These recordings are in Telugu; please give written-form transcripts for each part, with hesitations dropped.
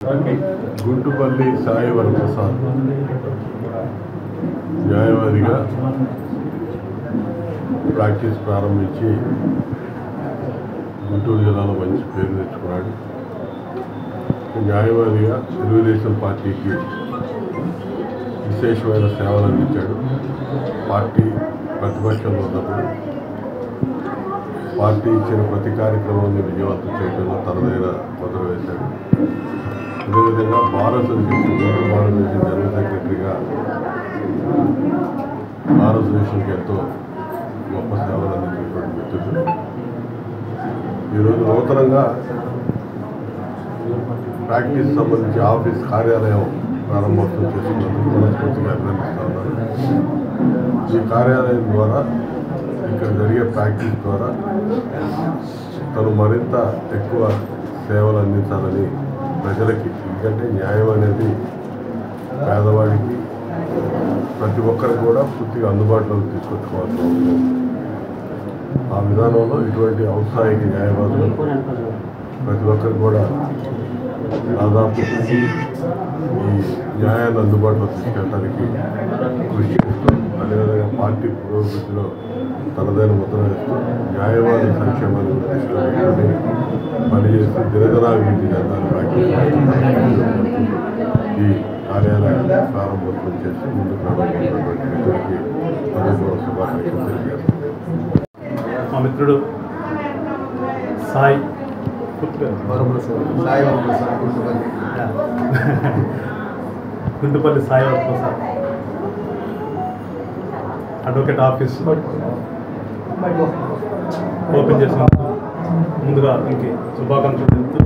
గుంటుపల్లి సాయి వరప్రసాద్ న్యాయవాదిగా ప్రాక్టీస్ ప్రారంభించి గుంటూరు జిల్లాలో మంచి పేరు తెచ్చుకున్నాడు. న్యాయవాదిగా తెలుగుదేశం పార్టీకి విశేషమైన సేవలు అందించాడు. పార్టీ ప్రతిపక్షంలో ఉన్నప్పుడు పార్టీ ఇచ్చిన ప్రతి కార్యక్రమాన్ని విజయవంతం చేయడంలో తనదైన ముద్ర వేశాడు. అదేవిధంగా భారతదేశం జనరల్ సెక్రటరీగా భారతదేశానికి ఎంతో గొప్ప సేవలు అందించినటువంటి మిత్రుడు. ఈరోజు నూతనంగా ప్రాక్టీస్ సంబంధించి ఆఫీస్ కార్యాలయం ప్రారంభోత్సవం చేసుకున్నందుకు మనస్ఫూర్తిగా అభినందిస్తున్నాను. ఈ కార్యాలయం ద్వారా ఇక్కడ జరిగే ప్రాక్టీస్ ద్వారా తను మరింత ఎక్కువ సేవలు అందించాలని ప్రజలకి, ఎందుకంటే న్యాయం అనేది పేదవాడికి ప్రతి ఒక్కరికి కూడా పూర్తిగా అందుబాటులోకి తీసుకొచ్చుకోవాల్సిన అవసరం. ఆ విధానంలో ఇటువంటి ఔత్సాహిక న్యాయవాదులు ప్రతి ఒక్కరికి కూడా దాదాపు ఈ న్యాయాన్ని అందుబాటులో తీసుకెళ్ళడానికి కృషి చేస్తూ, అదేవిధంగా పార్టీ పురోగతిలో తనదైన ముద్ర వేస్తూ న్యాయవాదుల సంక్షేమాన్ని తీసుకొని పనిచేస్తూ దినదినాభివృద్ధి చెందాలని ఈ కార్యాలయాన్ని ప్రారంభోత్సవం చేసి ముందుకు రావాలన్నటువంటి మిత్రుడికి హృదయపూర్వక శుభాకాంక్షలు తెలియజేస్తాను. మా మిత్రుడు Sai Guntupalli Sai Varaprasad advocate office open చేసినందుకు ముందుగా ఇంకే శుభాకాంక్షలు తెలుపుతూ,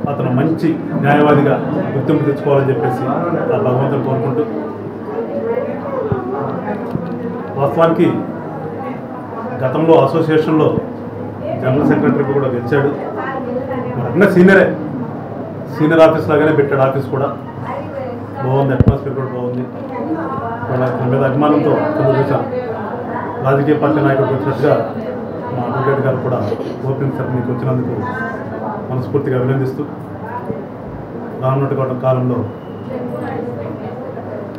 అతను మంచి న్యాయవాదిగా గుర్తింపు తెచ్చుకోవాలని చెప్పేసి ఆ భగవంతుని కోరుకుంటూ, వాస్తవానికి గతంలో అసోసియేషన్లో జనరల్ సెక్రటరీకి కూడా గెలిచాడు. అట్లా సీనియర్ ఆఫీస్ లాగానే పెట్టాడు. ఆఫీస్ కూడా బాగుంది, అట్మాస్ఫియర్ కూడా బాగుంది. వాళ్ళ మీద అభిమానంతో చూశాను. రాజకీయ పార్టీ నాయకుడికి వచ్చినట్టుగా మా అడ్వకేట్ గారు కూడా ఓపెనింగ్ సెరమనీకి వచ్చినందుకు మనస్ఫూర్తిగా అభినందిస్తూ, రానున్నటువంటి కాలంలో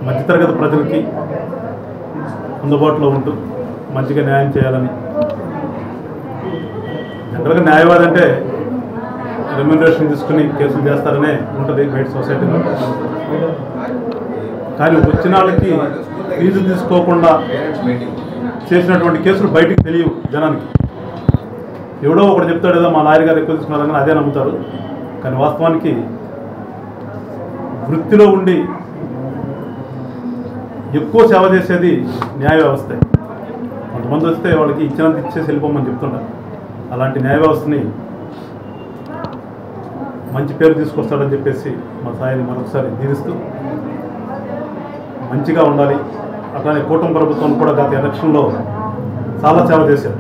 మధ్యతరగతి ప్రజలకి అందుబాటులో ఉంటూ మంచిగా న్యాయం చేయాలని. జనరల్గా న్యాయవాది అంటే రెమ్యూనరేషన్ తీసుకుని కేసులు చేస్తారనే ఉంటుంది బయట సొసైటీలో. కానీ వచ్చిన వాళ్ళకి ఫీజు తీసుకోకుండా చేసినటువంటి కేసులు బయటికి తెలియవు జనానికి. ఎవడో ఒకటి చెప్తాడు, ఏదో మా లాయర్ గారు ఎక్కువ తీసుకున్నారని అదే నమ్ముతారు. కానీ వాస్తవానికి వృత్తిలో ఉండి ఎక్కువ సేవ చేసేది న్యాయ వ్యవస్థ. కొంతమంది వస్తే వాళ్ళకి ఇచ్చినంత ఇచ్చేసి వెళ్ళిపోమని చెప్తుంటారు. అలాంటి న్యాయ వ్యవస్థని మంచి పేరు తీసుకొస్తాడని చెప్పేసి మా సాయిని మరొకసారి దీవిస్తూ, మంచిగా ఉండాలి. అట్లానే కూటమి ప్రభుత్వం కూడా గత ఎలక్షన్లో చాలా సేవ చేశారు.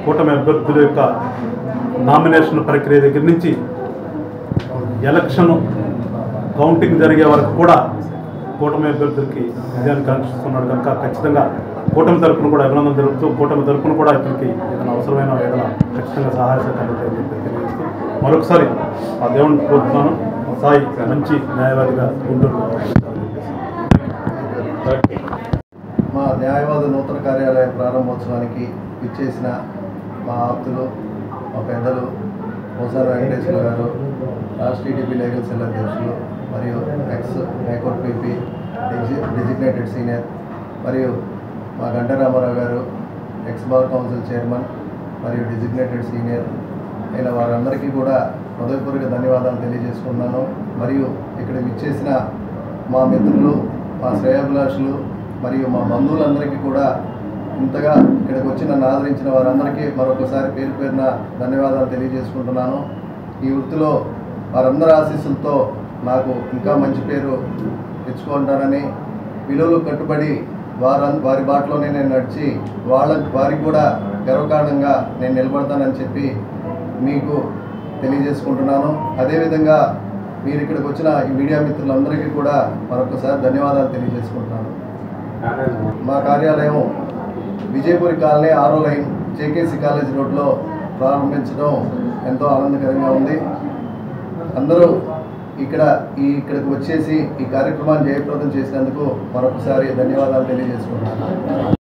కూటమి అభ్యర్థుల యొక్క నామినేషన్ ప్రక్రియ దగ్గర నుంచి ఎలక్షన్ కౌంటింగ్ జరిగే వరకు కూడా కూటమి అభ్యర్థులకి విజయాన్ని కాంక్షిస్తున్నాడు కనుక ఖచ్చితంగా కూటమి తరపున కూడా అభినందన జరుగుతూ, కూటమి తరపున కూడా ఇతనికి ఏదైనా అవసరమైన ఏదైనా ఖచ్చితంగా సహాయ సహకారాలు తెలియజేస్తూ మరొకసారి ఆ దేవుని కోరుతున్నాను. సాయి మంచి న్యాయవాదిగా గుంటూరు. మా న్యాయవాద నూతన కార్యాలయ ప్రారంభోత్సవానికి ఇచ్చేసిన మా ఆప్తులు, మా పెద్దలు మోసార వెంకటేశ్వర గారు, రాష్ట్ర టీడీపీ లీగల్ సెల్ అధ్యక్షులు మరియు X high court PP designated senior, మరియు మా గంటరామారావు గారు ఎక్స్ బార్ కౌన్సిల్ చైర్మన్ మరియు డెసిగ్నేటెడ్ సీనియర్ అయిన వారందరికీ కూడా హృదయపూర్వక ధన్యవాదాలు తెలియజేసుకున్నాను. మరియు ఇక్కడ విచ్చేసిన మా మిత్రులు, మా శ్రేయాభిలాషులు మరియు మా బంధువులందరికీ కూడా ఇంతగా ఇక్కడికి వచ్చి నన్ను ఆదరించిన వారందరికీ మరొకసారి పేరు పేరున ధన్యవాదాలు తెలియజేసుకుంటున్నాను. ఈ వృత్తిలో వారందరి ఆశీస్సులతో నాకు ఇంకా మంచి పేరు తెచ్చుకుంటానని, విలువలకు కట్టుబడి వారి బాటలోనే నేను నడిచి వారికి కూడా గర్వకారణంగా నేను నిలబడతానని చెప్పి మీకు తెలియజేసుకుంటున్నాను. అదేవిధంగా మీరు ఇక్కడికి వచ్చిన ఈ మీడియా మిత్రులందరికీ కూడా మరొకసారి ధన్యవాదాలు తెలియజేసుకుంటున్నాను. మా కార్యాలయం విజయపురి కాలనీ 6వ లైన్ జేకేసీ కాలేజ్ రోడ్లో ప్రారంభించడం ఎంతో ఆనందకరంగా ఉంది. అందరూ ఇక్కడికి వచ్చేసి ఈ కార్యక్రమాన్ని జయప్రదం చేసినందుకు మరొకసారి ధన్యవాదాలు తెలియజేసుకుంటున్నాను.